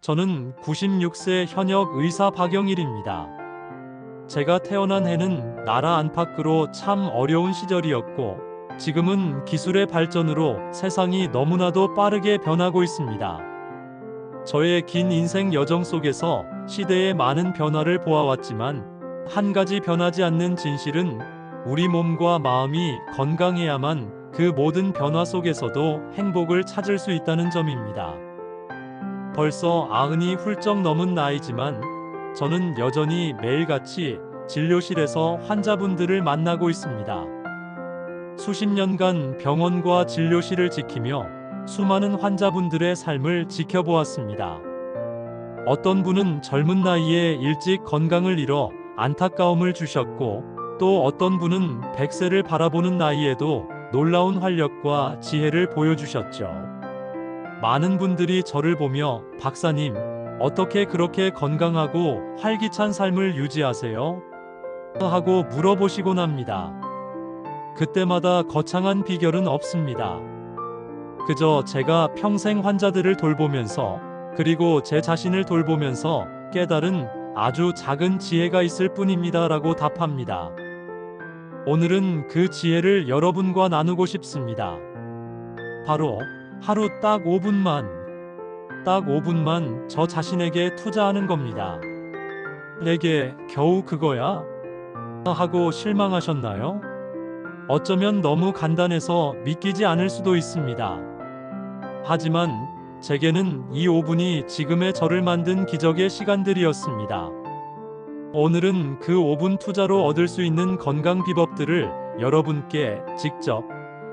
저는 96세 현역 의사 박영일입니다. 제가 태어난 해는 나라 안팎으로 참 어려운 시절이었고, 지금은 기술의 발전으로 세상이 너무나도 빠르게 변하고 있습니다. 저의 긴 인생 여정 속에서 시대의 많은 변화를 보아왔지만, 한 가지 변하지 않는 진실은 우리 몸과 마음이 건강해야만 그 모든 변화 속에서도 행복을 찾을 수 있다는 점입니다. 벌써 90이 훌쩍 넘은 나이지만 저는 여전히 매일같이 진료실에서 환자분들을 만나고 있습니다. 수십 년간 병원과 진료실을 지키며 수많은 환자분들의 삶을 지켜보았습니다. 어떤 분은 젊은 나이에 일찍 건강을 잃어 안타까움을 주셨고, 또 어떤 분은 100세를 바라보는 나이에도 놀라운 활력과 지혜를 보여주셨죠. 많은 분들이 저를 보며 "박사님, 어떻게 그렇게 건강하고 활기찬 삶을 유지하세요?" 하고 물어보시곤 합니다. 그때마다 거창한 비결은 없습니다. 그저 제가 평생 환자들을 돌보면서, 그리고 제 자신을 돌보면서 깨달은 아주 작은 지혜가 있을 뿐입니다 라고 답합니다. 오늘은 그 지혜를 여러분과 나누고 싶습니다. 바로 하루 딱 5분만 저 자신에게 투자하는 겁니다. 내게 겨우 그거야? 하고 실망하셨나요? 어쩌면 너무 간단해서 믿기지 않을 수도 있습니다. 하지만 제게는 이 5분이 지금의 저를 만든 기적의 시간들이었습니다. 오늘은 그 5분 투자로 얻을 수 있는 건강 비법들을 여러분께 직접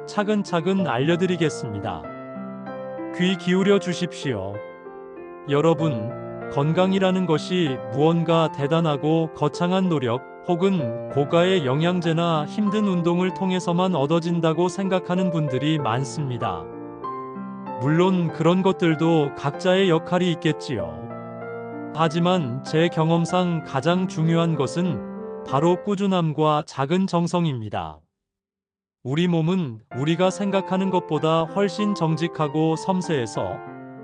차근차근 알려드리겠습니다. 귀 기울여 주십시오. 여러분, 건강이라는 것이 무언가 대단하고 거창한 노력 혹은 고가의 영양제나 힘든 운동을 통해서만 얻어진다고 생각하는 분들이 많습니다. 물론 그런 것들도 각자의 역할이 있겠지요. 하지만 제 경험상 가장 중요한 것은 바로 꾸준함과 작은 정성입니다. 우리 몸은 우리가 생각하는 것보다 훨씬 정직하고 섬세해서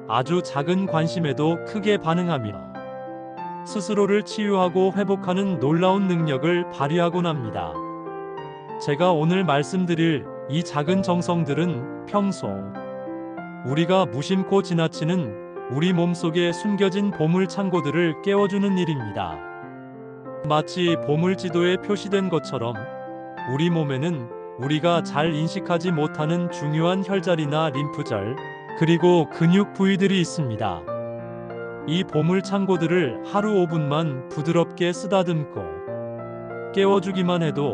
아주 작은 관심에도 크게 반응하며 스스로를 치유하고 회복하는 놀라운 능력을 발휘하곤 합니다. 제가 오늘 말씀드릴 이 작은 정성들은 평소 우리가 무심코 지나치는 우리 몸속에 숨겨진 보물 창고들을 깨워주는 일입니다. 마치 보물지도에 표시된 것처럼 우리 몸에는 우리가 잘 인식하지 못하는 중요한 혈자리나 림프절, 그리고 근육 부위들이 있습니다. 이 보물 창고들을 하루 5분만 부드럽게 쓰다듬고 깨워주기만 해도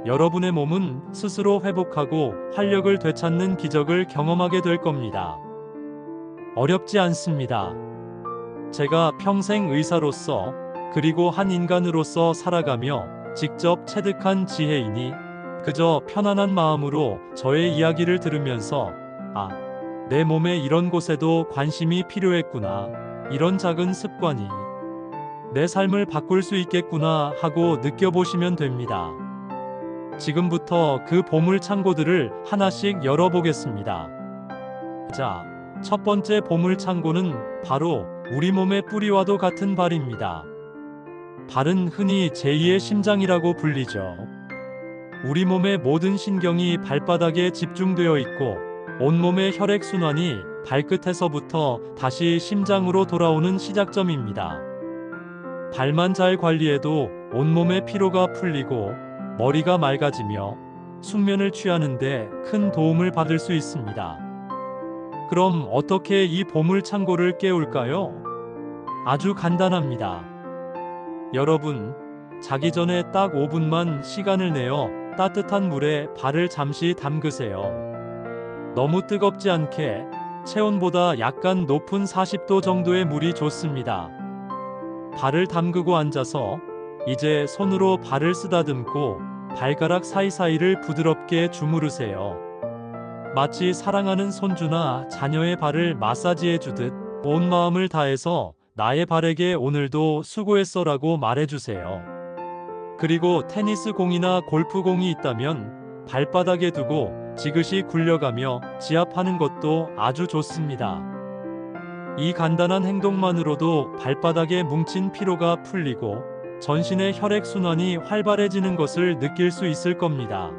여러분의 몸은 스스로 회복하고 활력을 되찾는 기적을 경험하게 될 겁니다. 어렵지 않습니다. 제가 평생 의사로서, 그리고 한 인간으로서 살아가며 직접 체득한 지혜이니 그저 편안한 마음으로 저의 이야기를 들으면서 "아, 내 몸의 이런 곳에도 관심이 필요했구나. 이런 작은 습관이 내 삶을 바꿀 수 있겠구나" 하고 느껴보시면 됩니다. 지금부터 그 보물 창고들을 하나씩 열어보겠습니다. 자, 첫 번째 보물 창고는 바로 우리 몸의 뿌리와도 같은 발입니다. 발은 흔히 제2의 심장이라고 불리죠. 우리 몸의 모든 신경이 발바닥에 집중되어 있고, 온몸의 혈액순환이 발끝에서부터 다시 심장으로 돌아오는 시작점입니다. 발만 잘 관리해도 온몸의 피로가 풀리고 머리가 맑아지며 숙면을 취하는데 큰 도움을 받을 수 있습니다. 그럼 어떻게 이 보물 창고를 깨울까요? 아주 간단합니다. 여러분, 자기 전에 딱 5분만 시간을 내어 따뜻한 물에 발을 잠시 담그세요. 너무 뜨겁지 않게 체온보다 약간 높은 40도 정도의 물이 좋습니다. 발을 담그고 앉아서 이제 손으로 발을 쓰다듬고 발가락 사이사이를 부드럽게 주무르세요. 마치 사랑하는 손주나 자녀의 발을 마사지해 주듯 온 마음을 다해서 "나의 발에게 오늘도 수고했어라고 말해주세요. 그리고 테니스 공이나 골프 공이 있다면 발바닥에 두고 지그시 굴려가며 지압하는 것도 아주 좋습니다. 이 간단한 행동만으로도 발바닥에 뭉친 피로가 풀리고 전신의 혈액순환이 활발해지는 것을 느낄 수 있을 겁니다.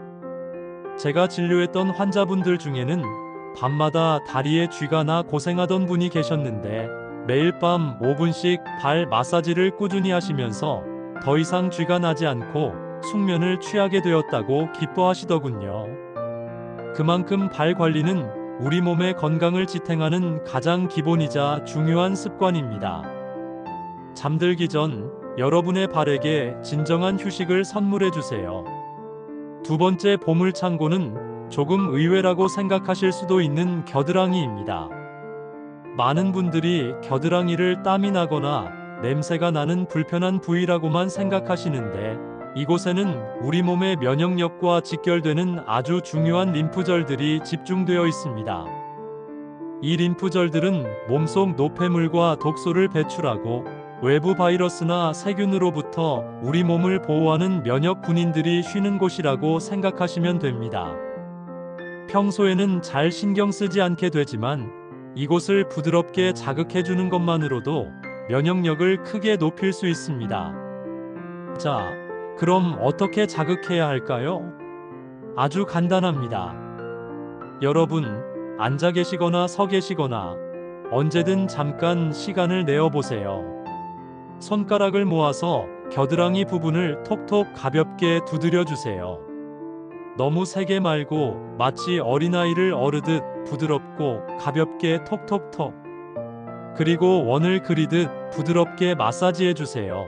제가 진료했던 환자분들 중에는 밤마다 다리에 쥐가 나 고생하던 분이 계셨는데 매일 밤 5분씩 발 마사지를 꾸준히 하시면서 더 이상 쥐가 나지 않고 숙면을 취하게 되었다고 기뻐하시더군요. 그만큼 발 관리는 우리 몸의 건강을 지탱하는 가장 기본이자 중요한 습관입니다. 잠들기 전 여러분의 발에게 진정한 휴식을 선물해 주세요. 두 번째 보물창고는 조금 의외라고 생각하실 수도 있는 겨드랑이입니다. 많은 분들이 겨드랑이를 땀이 나거나 냄새가 나는 불편한 부위라고만 생각하시는데 이곳에는 우리 몸의 면역력과 직결되는 아주 중요한 림프절들이 집중되어 있습니다. 이 림프절들은 몸속 노폐물과 독소를 배출하고 외부 바이러스나 세균으로부터 우리 몸을 보호하는 면역 군인들이 쉬는 곳이라고 생각하시면 됩니다. 평소에는 잘 신경 쓰지 않게 되지만 이곳을 부드럽게 자극해주는 것만으로도 면역력을 크게 높일 수 있습니다. 자, 그럼 어떻게 자극해야 할까요? 아주 간단합니다. 여러분, 앉아 계시거나 서 계시거나 언제든 잠깐 시간을 내어 보세요. 손가락을 모아서 겨드랑이 부분을 톡톡 가볍게 두드려 주세요. 너무 세게 말고 마치 어린아이를 어르듯 부드럽고 가볍게 톡톡톡. 그리고 원을 그리듯 부드럽게 마사지해 주세요.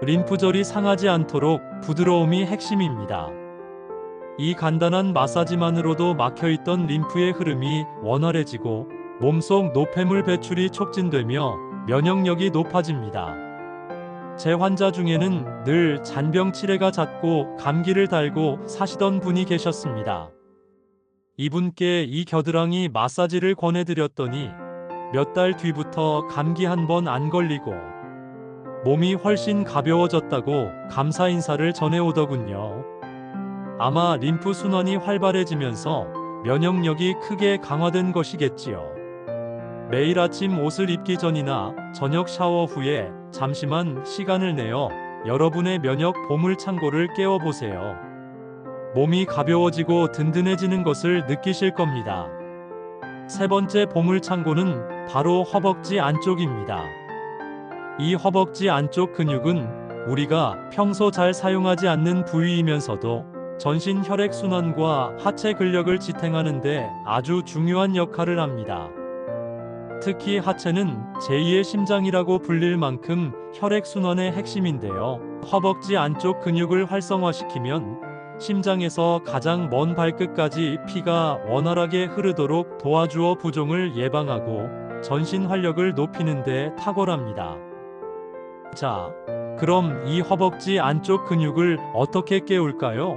림프절이 상하지 않도록 부드러움이 핵심입니다. 이 간단한 마사지만으로도 막혀있던 림프의 흐름이 원활해지고 몸속 노폐물 배출이 촉진되며 면역력이 높아집니다. 제 환자 중에는 늘 잔병 치레가 잦고 감기를 달고 사시던 분이 계셨습니다. 이분께 이 겨드랑이 마사지를 권해드렸더니 몇 달 뒤부터 감기 한 번 안 걸리고 몸이 훨씬 가벼워졌다고 감사 인사를 전해오더군요. 아마 림프 순환이 활발해지면서 면역력이 크게 강화된 것이겠지요. 매일 아침 옷을 입기 전이나 저녁 샤워 후에 잠시만 시간을 내어 여러분의 면역 보물창고를 깨워보세요. 몸이 가벼워지고 든든해지는 것을 느끼실 겁니다. 세 번째 보물창고는 바로 허벅지 안쪽입니다. 이 허벅지 안쪽 근육은 우리가 평소 잘 사용하지 않는 부위이면서도 전신 혈액순환과 하체 근력을 지탱하는 데 아주 중요한 역할을 합니다. 특히 하체는 제2의 심장이라고 불릴 만큼 혈액순환의 핵심인데요. 허벅지 안쪽 근육을 활성화시키면 심장에서 가장 먼 발끝까지 피가 원활하게 흐르도록 도와주어 부종을 예방하고 전신 활력을 높이는 데 탁월합니다. 자, 그럼 이 허벅지 안쪽 근육을 어떻게 깨울까요?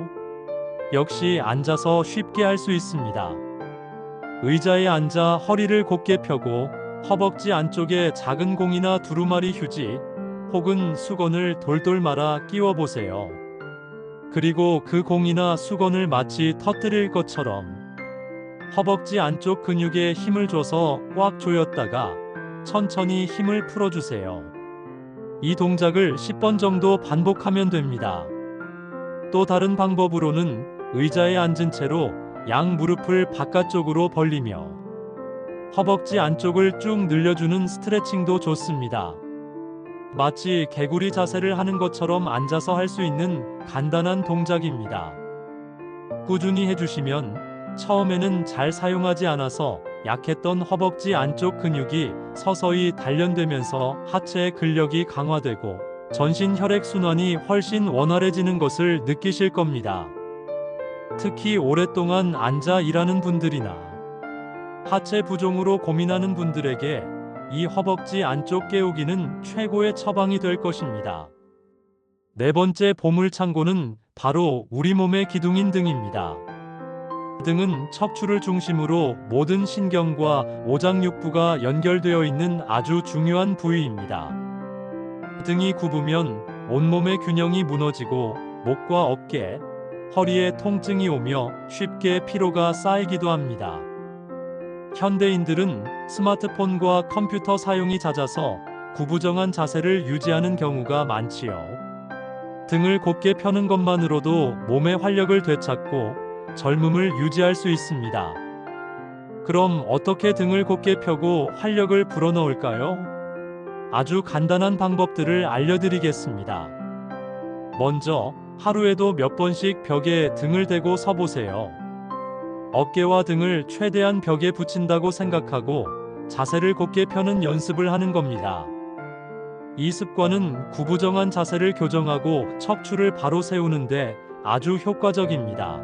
역시 앉아서 쉽게 할 수 있습니다. 의자에 앉아 허리를 곧게 펴고 허벅지 안쪽에 작은 공이나 두루마리 휴지 혹은 수건을 돌돌 말아 끼워 보세요. 그리고 그 공이나 수건을 마치 터뜨릴 것처럼 허벅지 안쪽 근육에 힘을 줘서 꽉 조였다가 천천히 힘을 풀어주세요. 이 동작을 10번 정도 반복하면 됩니다. 또 다른 방법으로는 의자에 앉은 채로 양 무릎을 바깥쪽으로 벌리며 허벅지 안쪽을 쭉 늘려주는 스트레칭도 좋습니다. 마치 개구리 자세를 하는 것처럼 앉아서 할 수 있는 간단한 동작입니다. 꾸준히 해주시면 처음에는 잘 사용하지 않아서 약했던 허벅지 안쪽 근육이 서서히 단련되면서 하체의 근력이 강화되고 전신 혈액순환이 훨씬 원활해지는 것을 느끼실 겁니다. 특히 오랫동안 앉아 일하는 분들이나 하체 부종으로 고민하는 분들에게 이 허벅지 안쪽 깨우기는 최고의 처방이 될 것입니다. 네 번째 보물창고는 바로 우리 몸의 기둥인 등입니다. 등은 척추를 중심으로 모든 신경과 오장육부가 연결되어 있는 아주 중요한 부위입니다. 등이 굽으면 온몸의 균형이 무너지고 목과 어깨, 허리에 통증이 오며 쉽게 피로가 쌓이기도 합니다. 현대인들은 스마트폰과 컴퓨터 사용이 잦아서 구부정한 자세를 유지하는 경우가 많지요. 등을 곧게 펴는 것만으로도 몸의 활력을 되찾고 젊음을 유지할 수 있습니다. 그럼 어떻게 등을 곧게 펴고 활력을 불어넣을까요? 아주 간단한 방법들을 알려드리겠습니다. 먼저 하루에도 몇 번씩 벽에 등을 대고 서보세요. 어깨와 등을 최대한 벽에 붙인다고 생각하고 자세를 곧게 펴는 연습을 하는 겁니다. 이 습관은 구부정한 자세를 교정하고 척추를 바로 세우는데 아주 효과적입니다.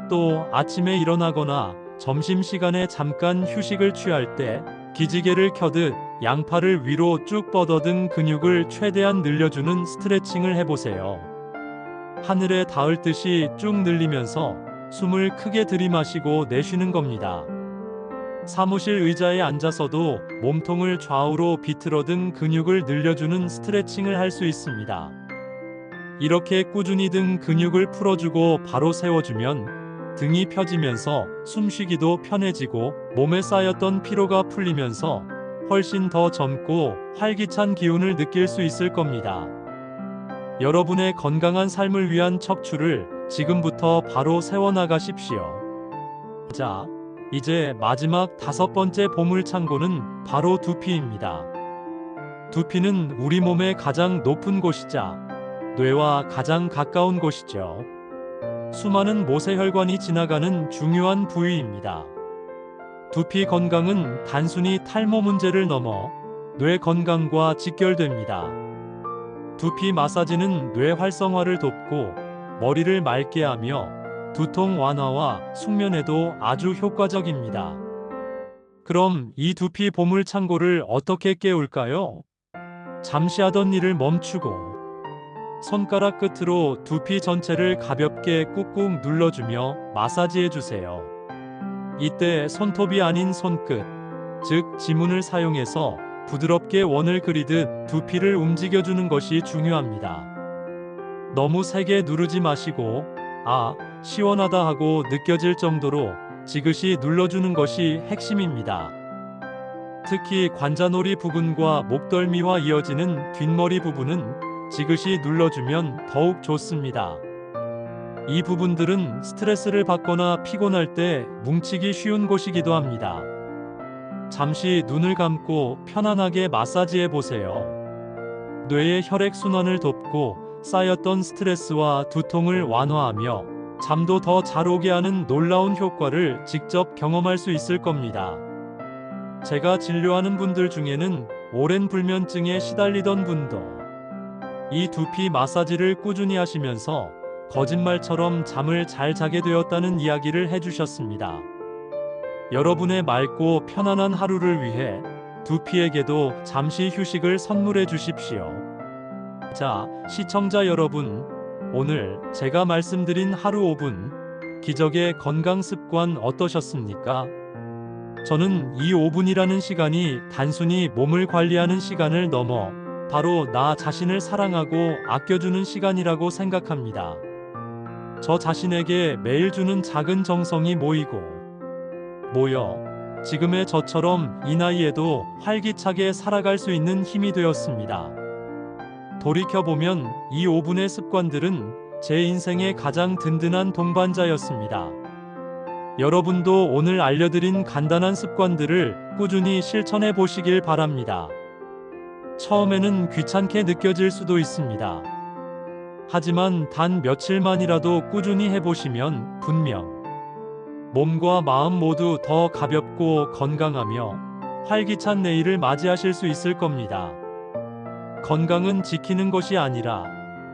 또 아침에 일어나거나 점심시간에 잠깐 휴식을 취할 때 기지개를 켜듯 양팔을 위로 쭉 뻗어든 근육을 최대한 늘려주는 스트레칭을 해보세요. 하늘에 닿을 듯이 쭉 늘리면서 숨을 크게 들이마시고 내쉬는 겁니다. 사무실 의자에 앉아서도 몸통을 좌우로 비틀어든 근육을 늘려주는 스트레칭을 할 수 있습니다. 이렇게 꾸준히 등 근육을 풀어주고 바로 세워주면 등이 펴지면서 숨쉬기도 편해지고 몸에 쌓였던 피로가 풀리면서 훨씬 더 젊고 활기찬 기운을 느낄 수 있을 겁니다. 여러분의 건강한 삶을 위한 척추를 지금부터 바로 세워나가십시오. 자, 이제 마지막 5번째 보물창고는 바로 두피입니다. 두피는 우리 몸의 가장 높은 곳이자 뇌와 가장 가까운 곳이죠. 수많은 모세혈관이 지나가는 중요한 부위입니다. 두피 건강은 단순히 탈모 문제를 넘어 뇌 건강과 직결됩니다. 두피 마사지는 뇌 활성화를 돕고 머리를 맑게 하며 두통 완화와 숙면에도 아주 효과적입니다. 그럼 이 두피 보물 창고를 어떻게 깨울까요? 잠시 하던 일을 멈추고 손가락 끝으로 두피 전체를 가볍게 꾹꾹 눌러주며 마사지해주세요. 이때 손톱이 아닌 손끝, 즉 지문을 사용해서 부드럽게 원을 그리듯 두피를 움직여주는 것이 중요합니다. 너무 세게 누르지 마시고 시원하다 하고 느껴질 정도로 지그시 눌러주는 것이 핵심입니다. 특히 관자놀이 부분과 목덜미와 이어지는 뒷머리 부분은 지그시 눌러주면 더욱 좋습니다. 이 부분들은 스트레스를 받거나 피곤할 때 뭉치기 쉬운 곳이기도 합니다. 잠시 눈을 감고 편안하게 마사지해 보세요. 뇌의 혈액순환을 돕고 쌓였던 스트레스와 두통을 완화하며 잠도 더 잘 오게 하는 놀라운 효과를 직접 경험할 수 있을 겁니다. 제가 진료하는 분들 중에는 오랜 불면증에 시달리던 분도 이 두피 마사지를 꾸준히 하시면서 거짓말처럼 잠을 잘 자게 되었다는 이야기를 해주셨습니다. 여러분의 맑고 편안한 하루를 위해 두피에게도 잠시 휴식을 선물해 주십시오. 자, 시청자 여러분, 오늘 제가 말씀드린 하루 5분 기적의 건강 습관 어떠셨습니까? 저는 이 5분이라는 시간이 단순히 몸을 관리하는 시간을 넘어 바로 나 자신을 사랑하고 아껴주는 시간이라고 생각합니다. 저 자신에게 매일 주는 작은 정성이 모여 지금의 저처럼 이 나이에도 활기차게 살아갈 수 있는 힘이 되었습니다. 돌이켜보면 이 5분의 습관들은 제 인생의 가장 든든한 동반자였습니다. 여러분도 오늘 알려드린 간단한 습관들을 꾸준히 실천해 보시길 바랍니다. 처음에는 귀찮게 느껴질 수도 있습니다. 하지만 단 며칠만이라도 꾸준히 해보시면 분명 몸과 마음 모두 더 가볍고 건강하며 활기찬 내일을 맞이하실 수 있을 겁니다. 건강은 지키는 것이 아니라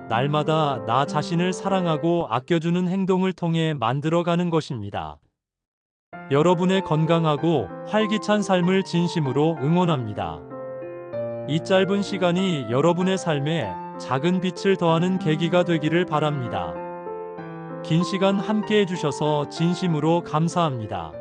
날마다 나 자신을 사랑하고 아껴주는 행동을 통해 만들어가는 것입니다. 여러분의 건강하고 활기찬 삶을 진심으로 응원합니다. 이 짧은 시간이 여러분의 삶에 작은 빛을 더하는 계기가 되기를 바랍니다. 긴 시간 함께 해주셔서 진심으로 감사합니다.